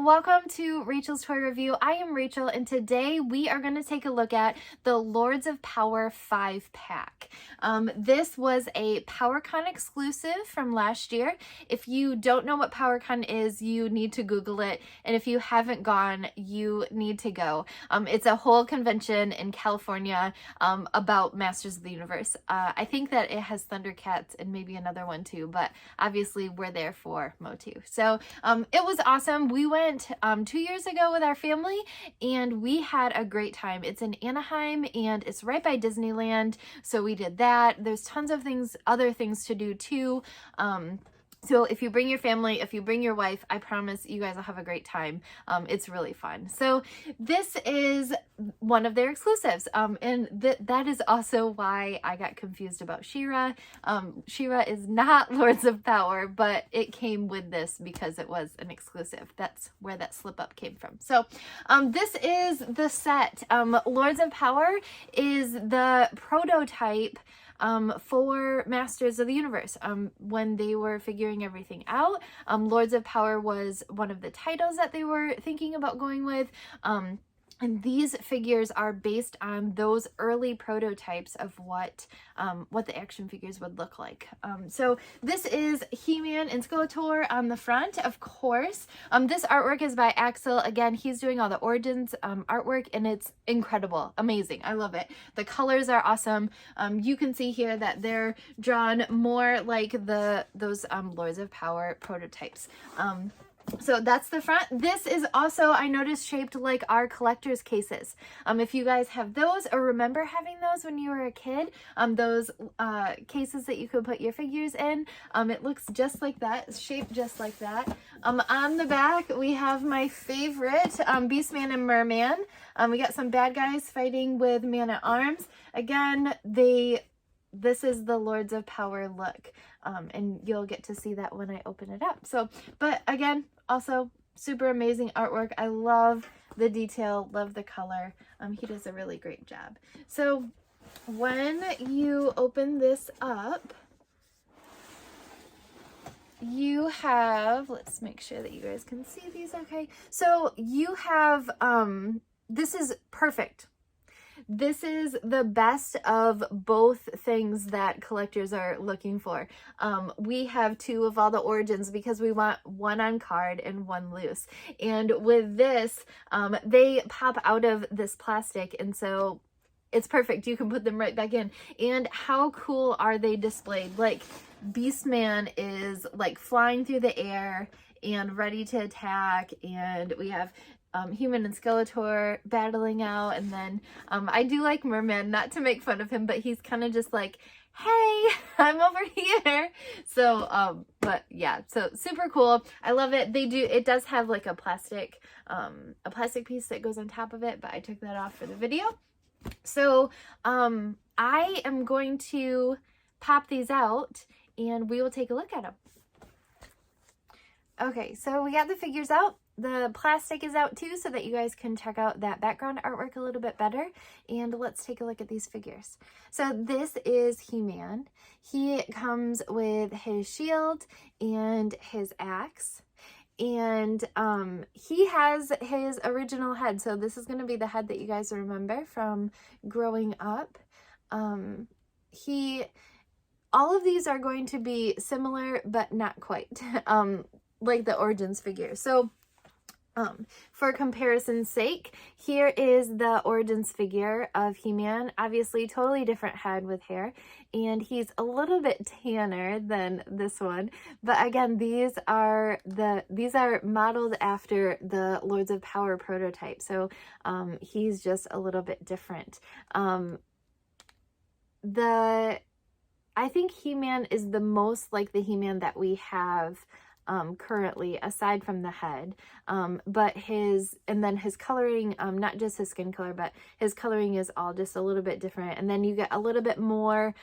welcome to Rachel's Toy Review. I am Rachel, and today we are going to take a look at the Lords of Power 5-pack. This was a PowerCon exclusive from last year. If you don't know what PowerCon is, you need to Google it, and if you haven't gone, you need to go. It's a whole convention in California about Masters of the Universe. I think that it has Thundercats and maybe another one too, but obviously we're there for Motu. So it was awesome. We went 2 years ago with our family and we had a great time. It's in Anaheim and it's right by Disneyland. So we did that. There's tons of other things to do too. So if you bring your family, if you bring your wife, I promise you guys will have a great time. It's really fun. So this is one of their exclusives. And that is also why I got confused about She-Ra. She-Ra is not Lords of Power, but it came with this because it was an exclusive. That's where that slip up came from. So this is the set. Lords of Power is the prototype for Masters of the Universe. When they were figuring everything out, Lords of Power was one of the titles that they were thinking about going with. And these figures are based on those early prototypes of what the action figures would look like. So this is He-Man and Skeletor on the front, of course. This artwork is by Axel. Again, he's doing all the Origins artwork, and it's incredible, amazing. I love it. The colors are awesome. You can see here that they're drawn more like those Lords of Power prototypes. So that's the front. This is also, I noticed, shaped like our collector's cases. If you guys have those or remember having those when you were a kid, those cases that you could put your figures in, it looks just like that. It's shaped just like that. On the back, we have my favorite, Beastman and Merman. We got some bad guys fighting with Manna Arms. Again, this is the Lords of Power look, and you'll get to see that when I open it up. So, but again, also super amazing artwork. I love the detail, love the color. He does a really great job. So when you open this up, you have, let's make sure that you guys can see these okay. So you have, this is perfect. This is the best of both things that collectors are looking for. We have two of all the Origins because we want one on card and one loose. And with this, they pop out of this plastic, and so it's perfect. You can put them right back in. And how cool are they displayed? Like, Beastman is like flying through the air and ready to attack, and we have He-Man and Skeletor battling out, and then I do like Merman, not to make fun of him, but he's kind of just like, hey, I'm over here. So but yeah, so super cool. I love it. It does have like a plastic piece that goes on top of it, but I took that off for the video. So I am going to pop these out and we will take a look at them. Okay, so we got the figures out. The plastic is out too, so that you guys can check out that background artwork a little bit better. And let's take a look at these figures. So this is He-Man. He comes with his shield and his axe. And he has his original head. So this is going to be the head that you guys remember from growing up. All of these are going to be similar, but not quite. Like the Origins figure. So for comparison's sake, here is the Origins figure of He-Man. Obviously, totally different head with hair, and he's a little bit tanner than this one. But again, these are modeled after the Lords of Power prototype, so he's just a little bit different. I think He-Man is the most like the He-Man that we have currently, aside from the head, but his coloring, not just his skin color, but his coloring is all just a little bit different. And then you get a little bit more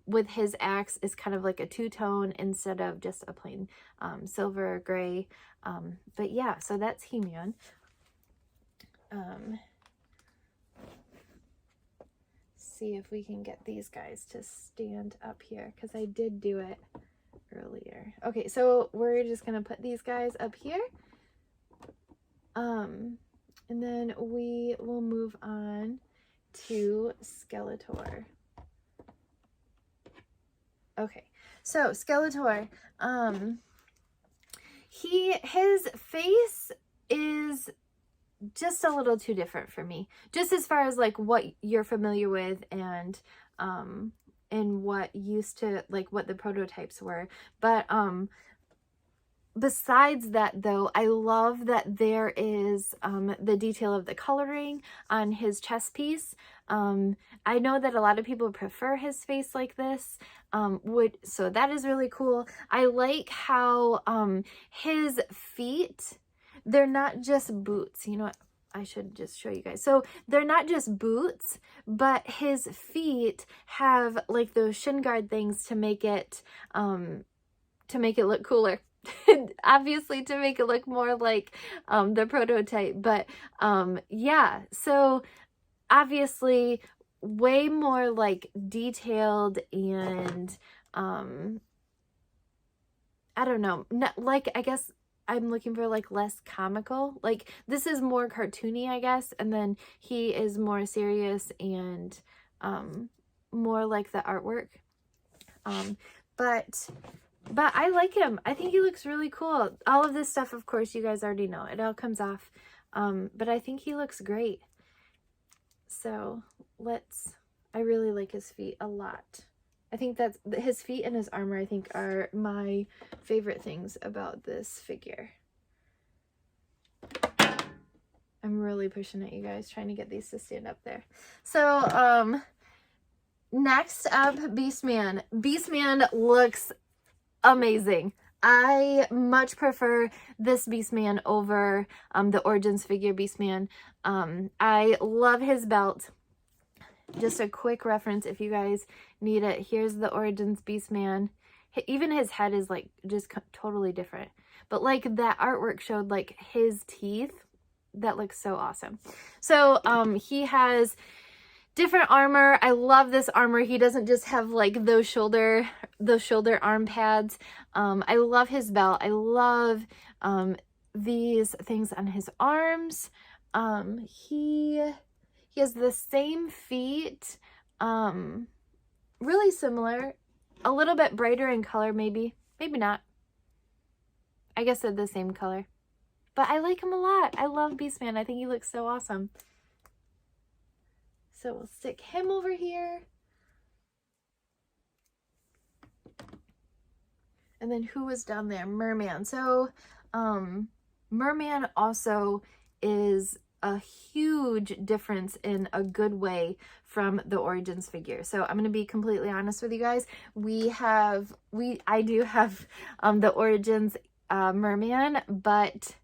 with his axe is kind of like a two-tone instead of just a plain silver or gray. But yeah, so that's He-Man. See if we can get these guys to stand up here, because I did do it earlier. Okay, so we're just gonna put these guys up here. And then we will move on to Skeletor. Okay, so Skeletor, his face is just a little too different for me, just as far as like what you're familiar with and what used to, like, what the prototypes were. But besides that, though, I love that there is the detail of the coloring on his chest piece. I know that a lot of people prefer his face like this, so that is really cool. I like how his feet, they're not just boots. You know what? I should just show you guys. So they're not just boots, but his feet have like those shin guard things to make it look cooler. Obviously to make it look more like the prototype. But yeah, so obviously way more like detailed and I don't know, not, like, I guess I'm looking for like less comical. Like this is more cartoony, I guess, and then he is more serious and more like the artwork. But I like him. I think he looks really cool. All of this stuff, of course, you guys already know. It all comes off. But I think he looks great. So I really like his feet a lot. I think that's his feet and his armor, I think, are my favorite things about this figure. I'm really pushing at you guys, trying to get these to stand up there. So, next up, Beastman. Beastman looks amazing. I much prefer this Beastman over the Origins figure Beastman. I love his belt. Just a quick reference if you guys need it. Here's the Origins Beastman. Even his head is like just totally different. But like that artwork showed like his teeth. That looks so awesome. So he has different armor. I love this armor. He doesn't just have like those shoulder arm pads. I love his belt. I love these things on his arms. He has the same feet, really similar, a little bit brighter in color, maybe not. I guess they're the same color, but I like him a lot. I love Beastman. I think he looks so awesome. So we'll stick him over here. And then who was down there? Merman. So Merman also is a huge difference in a good way from the Origins figure. So I'm going to be completely honest with you guys. I do have the Origins Merman, but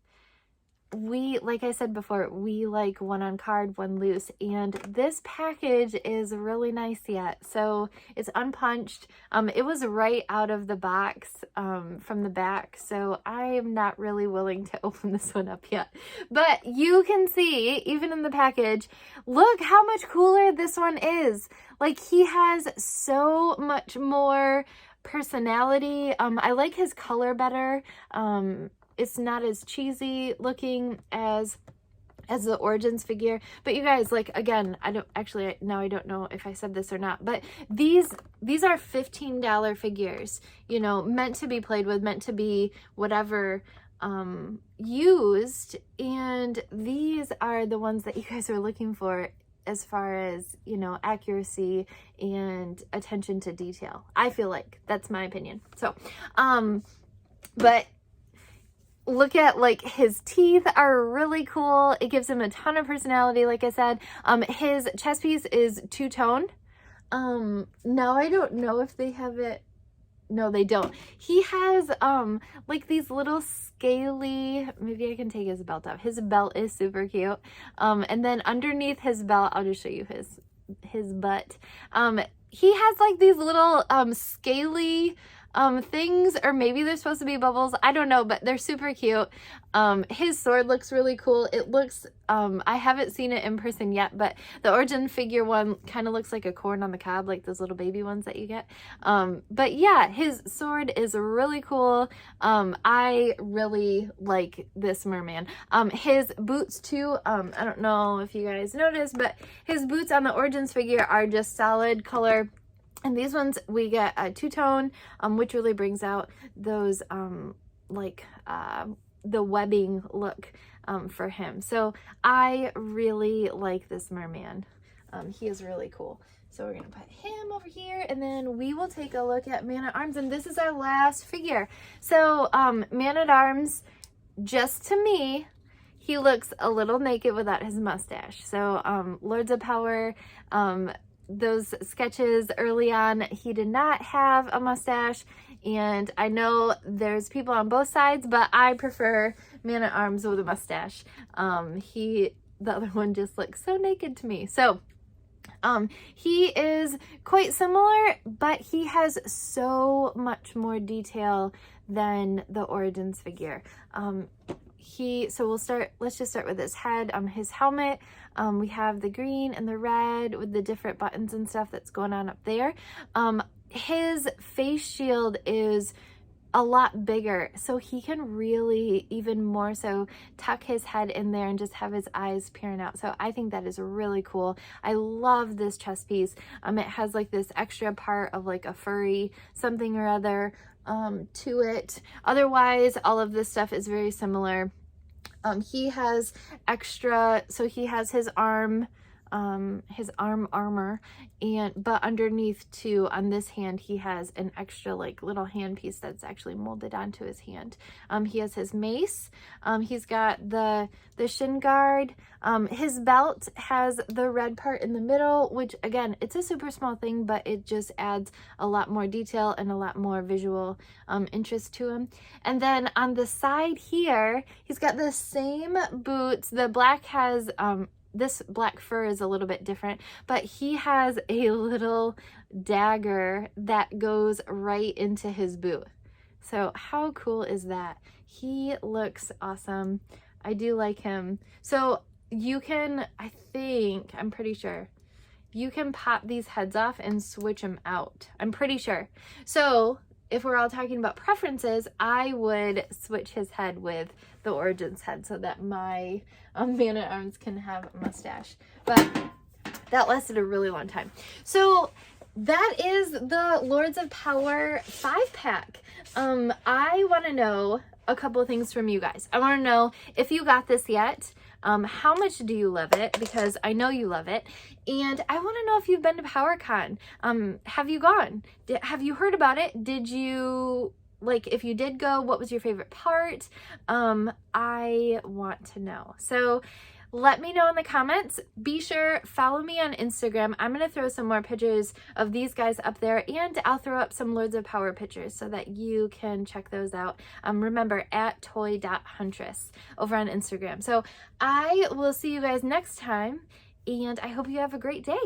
like I said before, we like one on card, one loose, and this package is really nice yet. So it's unpunched. It was right out of the box from the back, so I am not really willing to open this one up yet. But you can see, even in the package, look how much cooler this one is. Like, he has so much more personality. I like his color better. It's not as cheesy looking as the Origins figure. But you guys, like, again, I don't know if I said this or not, but these are $15 figures, you know, meant to be played with, meant to be whatever used, and these are the ones that you guys are looking for as far as, you know, accuracy and attention to detail. I feel like that's my opinion. So but look at, like, his teeth are really cool. It gives him a ton of personality. Like I said, his chest piece is two-tone. Now I don't know if they have it. No, they don't. He has like these little scaly, maybe I can take his belt off. His belt is super cute. And then underneath his belt, I'll just show you his butt. He has like these little scaly things, or maybe they're supposed to be bubbles. I don't know, but they're super cute. His sword looks really cool. It looks, I haven't seen it in person yet, but the origin figure one kind of looks like a corn on the cob, like those little baby ones that you get. But yeah, his sword is really cool. I really like this merman. His boots too, I don't know if you guys noticed, but his boots on the origins figure are just solid color. And these ones we get a two-tone, which really brings out those the webbing look for him. So I really like this merman. He is really cool. So we're gonna put him over here, and then we will take a look at Manna Arms, and this is our last figure. So Manna Arms, just to me, he looks a little naked without his mustache. So Lords of Power, those sketches early on, he did not have a mustache, and I know there's people on both sides, but I prefer Manna Arms with a mustache. The other one just looks so naked to me. So he is quite similar, but he has so much more detail than the origins figure. Let's just start with his head. His helmet, we have the green and the red with the different buttons and stuff that's going on up there. His face shield is a lot bigger, so he can really even more so tuck his head in there and just have his eyes peering out. So I think that is really cool. I love this chest piece. It has like this extra part of like a furry something or other to it. Otherwise, all of this stuff is very similar. He has extra, so he has his arm armor, but underneath too, on this hand, he has an extra like little hand piece that's actually molded onto his hand. He has his mace. He's got the shin guard. His belt has the red part in the middle, which again, it's a super small thing, but it just adds a lot more detail and a lot more visual interest to him. And then on the side here, he's got the same boots. The black has this black fur is a little bit different, but he has a little dagger that goes right into his boot. So how cool is that? He looks awesome. I do like him. So you can, I'm pretty sure, you can pop these heads off and switch them out. I'm pretty sure. So if we're all talking about preferences, I would switch his head with the origins head so that my Manna Arms can have a mustache. But that lasted a really long time. So that is the Lords of Power 5-pack. I want to know a couple of things from you guys. I want to know if you got this yet. How much do you love it? Because I know you love it. And I want to know if you've been to PowerCon. Have you gone? Have you heard about it? Did you, if you did go, what was your favorite part? I want to know. So let me know in the comments. Be sure, follow me on Instagram. I'm going to throw some more pictures of these guys up there, and I'll throw up some Lords of Power pictures so that you can check those out. Remember, at toy.huntress over on Instagram. So I will see you guys next time, and I hope you have a great day.